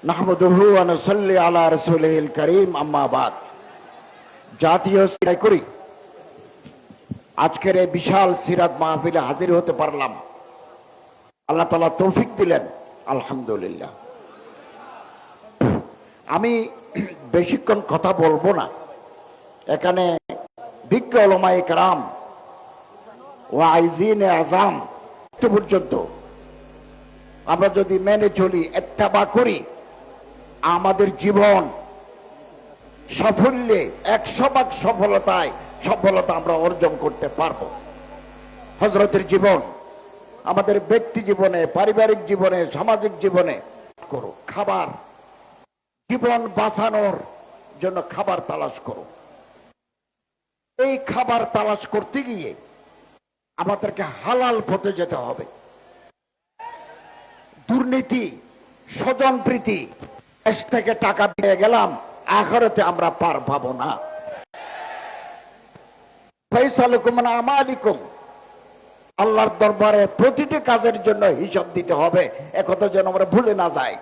নাহমাদুহু ওয়া নুসাল্লি আলা রাসূলিহিল কারীম, আম্মা বাদ। জাতীয় সিরাত করি, আজকের এই বিশাল সিরাত মাহফিলে হাজির হতে পারলাম, আল্লাহ তাআলা তৌফিক দিলেন, আলহামদুলিল্লাহ। আমি বেশিক্ষণ কথা বলবো না। এখানে বিজ্ঞ উলামায়ে কেরাম ওয়াইজিনে আযাম পর্যন্ত আমরা যদি মেনে চলি, ইত্তেবা করি, আমাদের জীবন সাফল্যে 100% সফলতা আমরা অর্জন করতে পারবো। হযরতের জীবন আমাদের ব্যক্তি জীবনে, পারিবারিক জীবনে, সামাজিক জীবনে করো। খাবার, জীবন বাঁচানোর জন্য খাবার তালাশ করো। এই খাবার তালাশ করতে গিয়ে আমাদেরকে হালাল পথে যেতে হবে। দুর্নীতি, স্বজনপ্রীতি, দেশ থেকে টাকা পেয়ে গেলাম, আখিরাতে আমরা পার পাবো না। ফাইসালুকুম মিন আমালিকুম, আল্লাহর দরবারে প্রতিটি কাজের জন্য হিসাব দিতে হবে। একথা যেন আমরা ভুলে না যাই।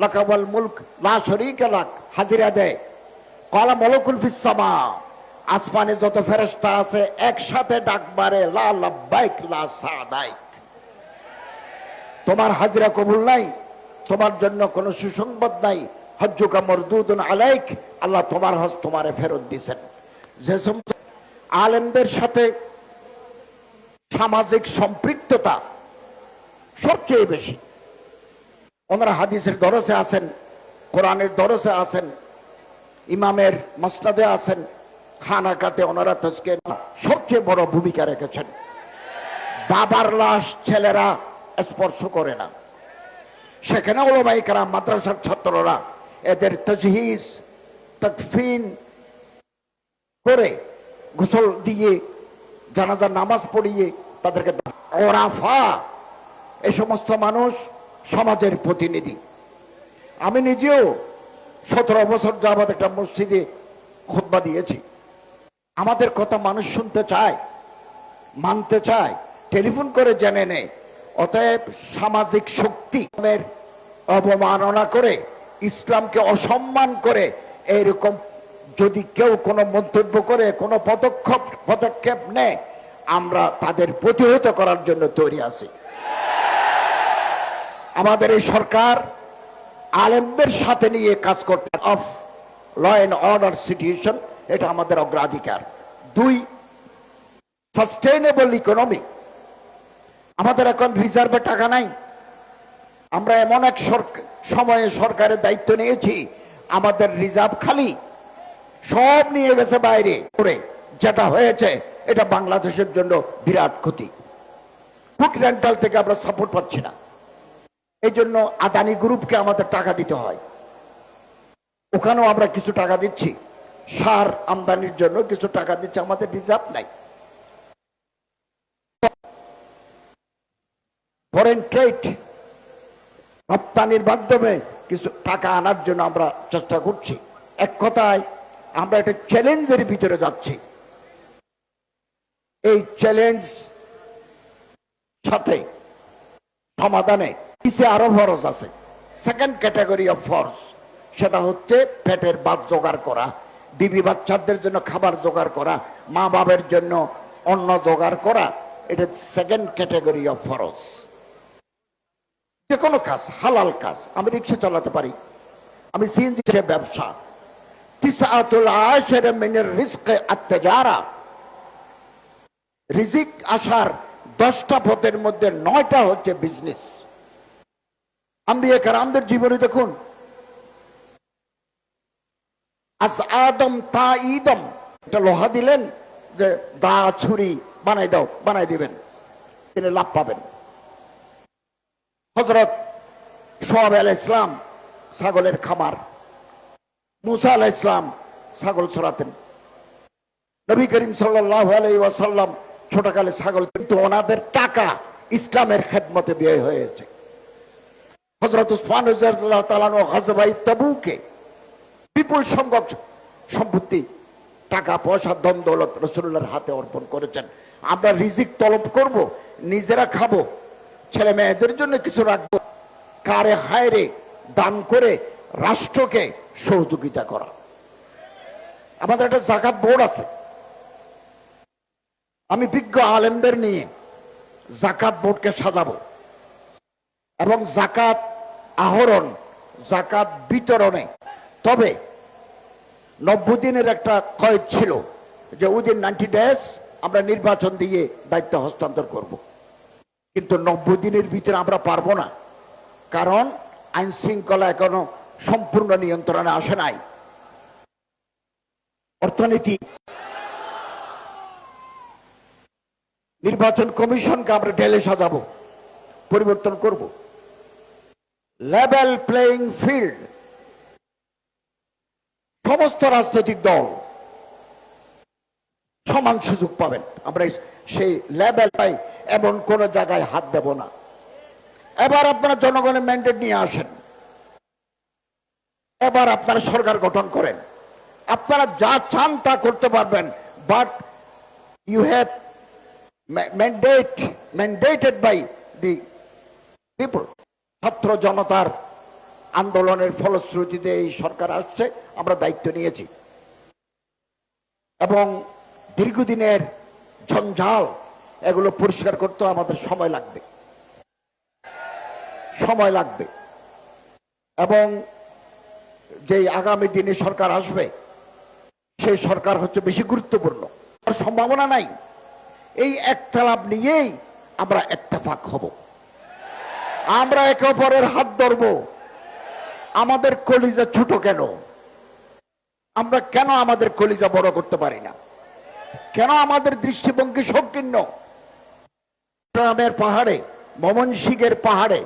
লাকা ওয়াল মুলক লা শারীকা লাক, হাজিরা দেয়। ক্বালা মালাকুল ফিস সামা, আসমানে যত ফেরেশতা আছে একসাথে ডাক মারে, লা লাব্বাইক লা সাদাইক। তোমার হাজিরা কবুল নাই, তোমার জন্য কোনো সুসংবাদ নাই। হজ্জুকা মারদুদুন আলাইক, আল্লাহ তোমার হজ তোমারে ফেরত দিয়েছেন। যে সমস্ত আলেমদের সাথে সামাজিক সম্পৃক্ততা সবচেয়ে বেশি, ওনারা হাদিসের দরসে আছেন, কোরআনের দরসে আছেন, ইমামের মাসনাদে আছেন, খানাকাতে ওনারা তাজকিয়া সবচেয়ে বড় ভূমিকা রেখেছেন। বাবার লাশ ছেলেরা স্পর্শ করে না, সেখানে উলামায়ে কেরাম, মাদ্রাসার ছাত্ররা এদের তাজহিজ, তাকফিন করে, গোসল দিয়ে, জানাজার নামাজ পড়িয়ে তাদেরকে ওরাফা, এই সমস্ত মানুষ সমাজের প্রতিনিধি। আমি নিজেও 17 বছর যাবৎ একটা মসজিদে খুতবা দিয়েছি। আমাদের কথা মানুষ শুনতে চায়, মানতে চায়, টেলিফোন করে জেনে নেয়। অতএব সামাজিক শক্তি অবমাননা করে, ইসলামকে অসম্মান করে, এইরকম যদি কেউ কোনো মন্তব্য করে, কোনো পদক্ষেপ নেয়, আমরা তাদের প্রতিহত করার জন্য তৈরি আছি। আমাদের এই সরকার আলেমদের সাথে নিয়ে কাজ করতে, of law and order situation, এটা আমাদের অগ্রাধিকার। 2, সাস্টেইনেবল ইকোনমি। আমাদের এখন রিজার্ভে টাকা নাই। আমরা এমন এক সময়ে সরকারের দায়িত্ব নিয়েছি, আমাদের রিজার্ভ খালি, সব নিয়ে গেছে বাইরে করে। যেটা হয়েছে এটা বাংলাদেশের জন্য বিরাট ক্ষতি। বুক রেন্টাল থেকে আমরা সাপোর্ট পাচ্ছি না, এই জন্য আদানি গ্রুপকে আমাদের টাকা দিতে হয়। ওখানেও আমরা কিছু টাকা দিচ্ছি, সার আমদানির জন্য কিছু টাকা দিচ্ছি, আমাদের রিজার্ভ নাই। ফরেন ট্রেড, রপ্তানির মাধ্যমে কিছু টাকা আনার জন্য আমরা চেষ্টা করছি। এক কথায় আমরা একটা চ্যালেঞ্জের ভিতরে যাচ্ছি। এই চ্যালেঞ্জ সাথে সমাধানে কিছু আরো ফরজ আছে। সেকেন্ড ক্যাটাগরি অফ ফরজ, সেটা হচ্ছে পেটের ভাত জোগাড় করা, বিবি বাচ্চাদের জন্য খাবার জোগাড় করা, মা বাবার জন্য অন্ন জোগাড় করা। এটা সেকেন্ড ক্যাটাগরি অফ ফরজ। যে কোনো কাজ, হালাল কাজ। আমি রিক্সা চালাতে পারি, আমি সিএনজি ব্যবসা। তিসআতুল আশর মিনার রিজক আত-তিজারা, রিজিক আসার 10টা পথের মধ্যে 9টা হচ্ছে বিজনেস। আম্বিয়া কেরামদের জীবনে দেখুন, আজ আদম তা ইদম, এটা লোহা দিলেন যে দা ছুরি বানাই দাও, বানাই দিবেন, তিনি লাভ পাবেন। হযরত শুআয়ব আলাইহিস সালাম ছাগলের খামার, মুসা আলাইহিস সালাম ছাগল চড়াতেন, নবী করিম সাল্লাল্লাহু আলাইহি ওয়াসাল্লাম ছোটকালে ছাগল, কিন্তু ওনাদের টাকা ইসলামের খেদমতে ব্যয় হয়েছে। হযরত উসমান রাদিয়াল্লাহু তাআলা গজওয়ায়ে তাবুকে বিপুল সংখ্যক সম্পত্তি, টাকা পয়সা, ধন দৌলত রাসূলুল্লাহর হাতে অর্পণ করেছেন। আমরা রিজিক তলব করব, নিজেরা খাবো, ছেলে মেয়েদের জন্য কিছু রাখবো, কারে হায়রে দান করে রাষ্ট্রকে সহযোগিতা করা। আমাদের একটা জাকাত বোর্ড আছে, আমি বিজ্ঞ আলেমদের নিয়ে জাকাত বোর্ডকে সাজাবো এবং জাকাত আহরণ, জাকাত বিতরণে, তবে 90 দিনের একটা কয়েদ ছিল যে উইদিন 90 ডেজ আমরা নির্বাচন দিয়ে দায়িত্ব হস্তান্তর করব, কিন্তু 90 দিনের ভিতরে আমরা পারবো না, কারণ আইন শৃঙ্খলা এখনো সম্পূর্ণ নিয়ন্ত্রণে আসে নাই। অর্থনীতি, নির্বাচন কমিশনকে আমরা ঢেলে সাজাবো, পরিবর্তন করব। লেভেল প্লেইং ফিল্ড, সমস্ত রাজনৈতিক দল সমান সুযোগ পাবেন, আমরা সেই লেভেল পাই এমন কোন জায়গায় হাত দেব না। এবার আপনারা জনগণের ম্যান্ডেট নিয়ে আসেন, এবার আপনারা সরকার গঠন করেন, আপনারা যা চান তা করতে পারবেন, but you have mandated by the people. ছাত্র জনতার আন্দোলনের ফলশ্রুতিতে এই সরকার আসছে, আমরা দায়িত্ব নিয়েছি এবং দীর্ঘদিনের ঝঞ্ঝাল এগুলো পরিষ্কার করতে আমাদের সময় লাগবে এবং যে আগামী দিনে সরকার আসবে সেই সরকার হচ্ছে বেশি গুরুত্বপূর্ণ, সম্ভাবনা নাই। এই একতলাপ নিয়েই আমরা ইত্তেফাক হব, আমরা একে অপরের হাত ধরব। আমাদের কলিজা ছোট কেন? আমরা কেন আমাদের কলিজা বড় করতে পারি না? কেন আমাদের দৃষ্টিভঙ্গি সংকীর্ণ? চট্টগ্রামের পাহাড়ে, ময়মনসিংহের পাহাড়ে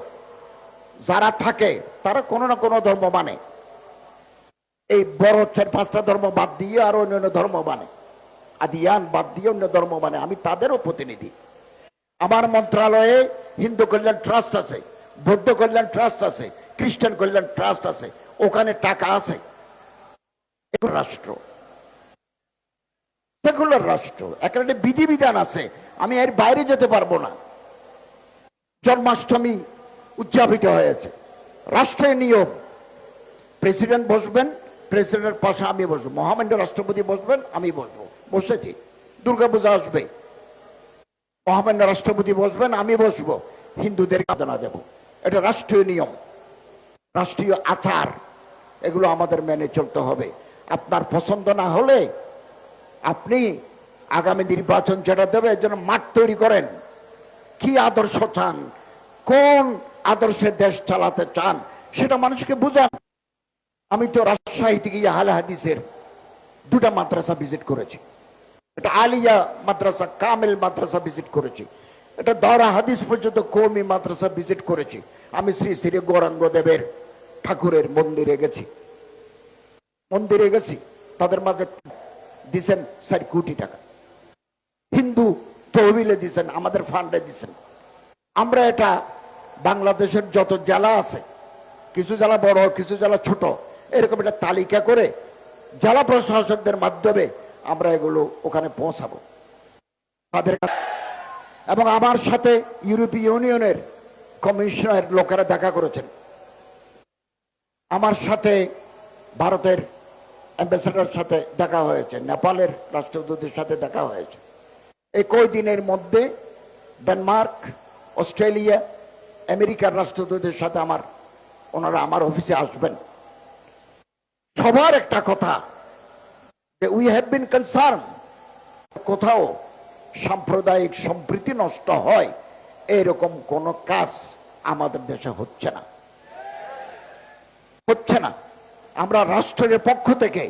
যারা থাকে তারা কোনো না কোনো ধর্ম মানে, এই বড় 4-5টা ধর্ম বাদ দিয়ে আর অন্যান্য ধর্ম মানে, আদিয়ান বাদ দিয়ে অন্য ধর্ম মানে। আমি তাদেরও প্রতিনিধি। আমার মন্ত্রণালয়ে হিন্দু কল্যাণ ট্রাস্ট আছে, বৌদ্ধ কল্যাণ ট্রাস্ট আছে, খ্রিস্টান কল্যাণ ট্রাস্ট আছে, ওখানে টাকা আছে। রাষ্ট্র, সেকুলার রাষ্ট্র, একটা বিধিবিধান আছে, আমি এর বাইরে যেতে পারবো না। জন্মাষ্টমী উদযাপিত হয়েছে, রাষ্ট্রের নিয়ম, প্রেসিডেন্ট বসবেন, প্রেসিডেন্টের পাশে আমি বসবো, মহামান্য রাষ্ট্রপতি বসবেন, আমি বসবো, বসেছি। দুর্গাপূজা আসবে, মহামান্য রাষ্ট্রপতি বসবেন, আমি বসবো, হিন্দুদের কাদনা দেব। এটা রাষ্ট্রীয় নিয়ম, রাষ্ট্রীয় আচার, এগুলো আমাদের মেনে চলতে হবে। আপনার পছন্দ না হলে আপনি আগামী নির্বাচন যেটা দেবে এর জন্য মাঠ তৈরি করেন। কি আদর্শ চান, কোন আদর্শে দেশ চালাতে চান সেটা মানুষকে বুঝান। আমি তো রাজশাহী থেকে আহলে হাদিসের 2টা মাদ্রাসা ভিজিট করেছি, এটা আলিয়া মাদ্রাসা, কামেল মাদ্রাসা ভিজিট করেছি, এটা দাওরা হাদিস পর্যন্ত কওমি মাদ্রাসা ভিজিট করেছি। আমি শ্রী শ্রী গৌরাঙ্গ দেবের ঠাকুরের মন্দিরে গেছি, তাদের মাঝে দিচ্ছেন 4 কোটি টাকা, হিন্দু তহবিলে দিচ্ছেন, আমাদের ফান্ডে দিচ্ছেন। আমরা এটা বাংলাদেশের যত জেলা আছে, কিছু জেলা বড়, কিছু জেলা ছোট, এরকম একটা তালিকা করে জেলা প্রশাসকদের মাধ্যমে আমরা এগুলো ওখানে পৌঁছাবো তাদের কাছে। এবং আমার সাথে ইউরোপীয় ইউনিয়নের কমিশনের লোকেরা দেখা করেছেন, আমার সাথে ভারতের অ্যাম্বাসেডার সাথে দেখা হয়েছে, নেপালের রাষ্ট্রদূতের সাথে দেখা হয়েছে। এই কয়দিনের মধ্যে ডেনমার্ক, অস্ট্রেলিয়া, আমেরিকার রাষ্ট্রদূতের সাথে ওনারা আমার অফিসে আসবেন। সবার একটা কথা যে উই হ্যাভ বিন কনসার্ন, কোথাও সাম্প্রদায়িক সম্প্রীতি নষ্ট হয় এরকম কোন কাজ আমাদের দেশে হচ্ছে না। আমরা রাষ্ট্রের পক্ষ থেকে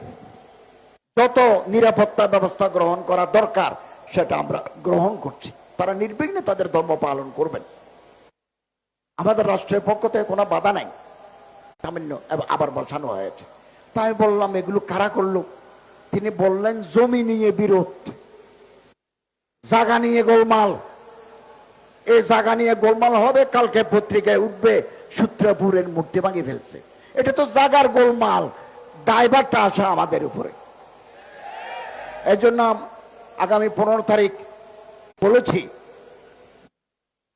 যত নিরাপত্তা ব্যবস্থা গ্রহণ করা দরকার সেটা আমরা গ্রহণ করছি। তারা নির্বিঘ্নে তাদের ধর্ম পালন করবেন, আমাদের রাষ্ট্রের পক্ষ থেকে কোনো বাধা নাই। সামান্য আবার বসানো হয়েছে, তাই বললাম এগুলো কারা করলো? তিনি বললেন জমি নিয়ে বিরোধ, জায়গা নিয়ে গোলমাল। এই জায়গা নিয়ে গোলমাল হবে, কালকে পত্রিকায় উঠবে সূত্রপুরের মূর্তি ভাঙিয়ে ফেলছে। এটা তো জায়গার গোলমাল, দায়ভারটা আসা আমাদের উপরে। এই জন্য আগামী 15 তারিখ বলেছি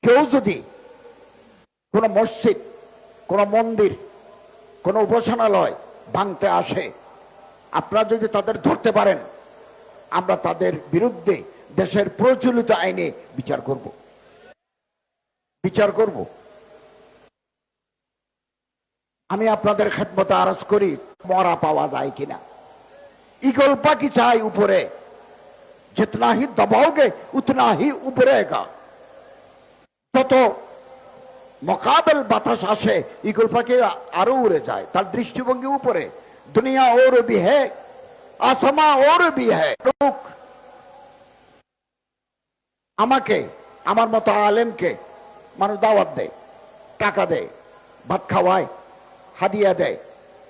কেউ যদি কোনো মসজিদ, কোনো মন্দির, কোনো উপাসনালয় ভাঙতে আসে, আপনারা যদি তাদের ধরতে পারেন, আমরা তাদের বিরুদ্ধে দেশের প্রচলিত আইনে বিচার করব। আমি আপনাদের খেদমতে আরজ করি, মরা পাওয়া যায় কিনা। ঈগল পাখি চাই উপরে, जितना ही दबाओगे उतना ही उभरेगा। যত মোকাবেল বাতাস আসে, ঈগল পাখি আরো উড়ে যায়, তার দৃষ্টিভঙ্গি উপরে। দুনিয়া और भी है, आसमां और भी है। আমাকে, আমার মতো আলেমকে মানুষ দাওয়াত দেয়, টাকা দেয়, ভাত খাওয়ায়, হাদিয়া দেয়,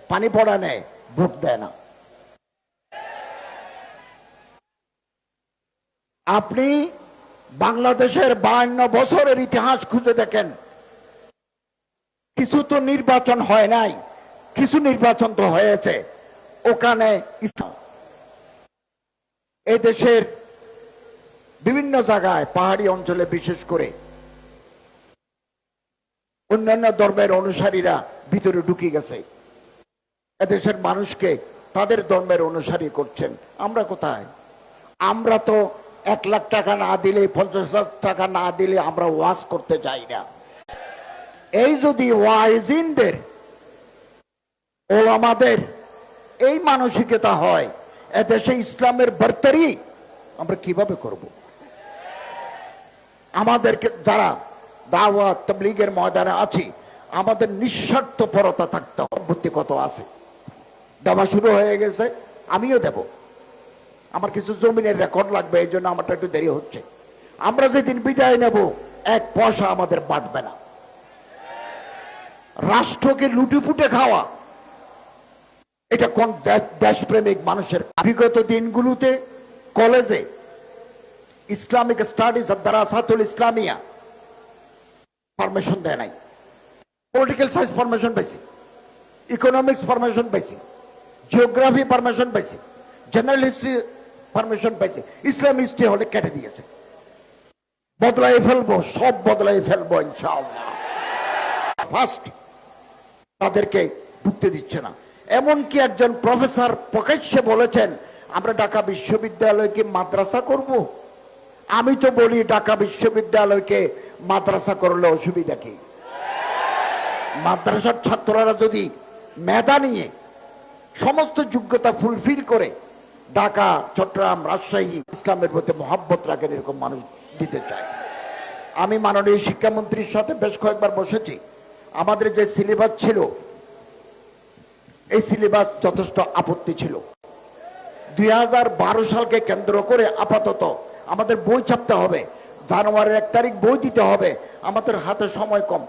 পানি পড়া নেয়, ভোট দেয় না। আপনি বাংলাদেশের 52 বছরের ইতিহাস খুঁজে দেখেন, কিছু তো নির্বাচন হয় নাই, কিছু নির্বাচন তো হয়েছে। ওখানে এই দেশের বিভিন্ন জায়গায়, পাহাড়ি অঞ্চলে বিশেষ করে, অন্যান্য ধর্মের অনুসারীরা ভিতরে ঢুকে গেছে, এদেশের মানুষকে তাদের ধর্মের অনুসারী করছেন। আমরা কোথায়? আমরা তো 1 লাখ টাকা না দিলে, 50,000 টাকা না দিলে আমরা ওয়াজ করতে যাই না। এই যদি ওয়াইজিনদের, ওলামাদের এই মানসিকতা হয়, এদেশে ইসলামের বরতরি আমরা কিভাবে করব? আমাদেরকে যারা দাওয়াত তাবলীগের ময়দানে আছি, আমাদের নিঃস্বার্থপরতা থাকতে হবে। বুদ্ধি কত আছে, দেওয়া শুরু হয়ে গেছে, আমিও দেব। আমার কিছু জমিনের রেকর্ড লাগবে, এই জন্য আমারটা একটু দেরি হচ্ছে। আমরা যেদিন বিদায় নেব, 1 পয়সা আমাদের বাঁটবে না। রাষ্ট্রকে লুটিপুটে খাওয়া, এটা কোন দেশপ্রেমিক মানুষের? বিগত দিনগুলোতে কলেজে ইসলামিক স্টাডিজ আর দারাসাতুল ইসলামিয়া পারমিশন দেয় নাই। পলিটিক্যাল সায়েন্স পারমিশন পাইছি, ইকোনমিক্স পারমিশন পাইছি, জিওগ্রাফি পারমিশন পাইছি, জেনারেল হিস্ট্রি পারমিশন পাইছি। ইসলাম হিস্ট্রি হলে কেটে দিয়েছে। বদলাই ফেলবো, সব বদলাই ফেলবো ইনশাআল্লাহ। ফার্স্ট তাদেরকে ঢুকতে দিচ্ছে না। এমনকি একজন প্রফেসর প্রকাশ্যে বলেছেন, আমরা ঢাকা বিশ্ববিদ্যালয়কে মাদ্রাসা করব। আমি তো বলি, ঢাকা বিশ্ববিদ্যালয়কে মাদ্রাসা করলে অসুবিধা কি? মাদ্রাসার ছাত্ররা যদি মেধা নিয়ে সমস্ত যোগ্যতা ফুলফিল করে ঢাকা, চট্টগ্রাম, রাজশাহী ইসলামের প্রতি মহব্বত রাখেন, এরকম মানুষ দিতে চায়। আমি মাননীয় শিক্ষামন্ত্রীর সাথে বেশ কয়েকবার বসেছি। আমাদের যে সিলেবাস ছিল, এই সিলেবাস যথেষ্ট আপত্তি ছিল। 2012 সালকে কেন্দ্র করে আপাতত আমাদের বই ছাপতে হবে, জানুয়ারির 1 তারিখ বই দিতে হবে। আমাদের হাতে সময় কম।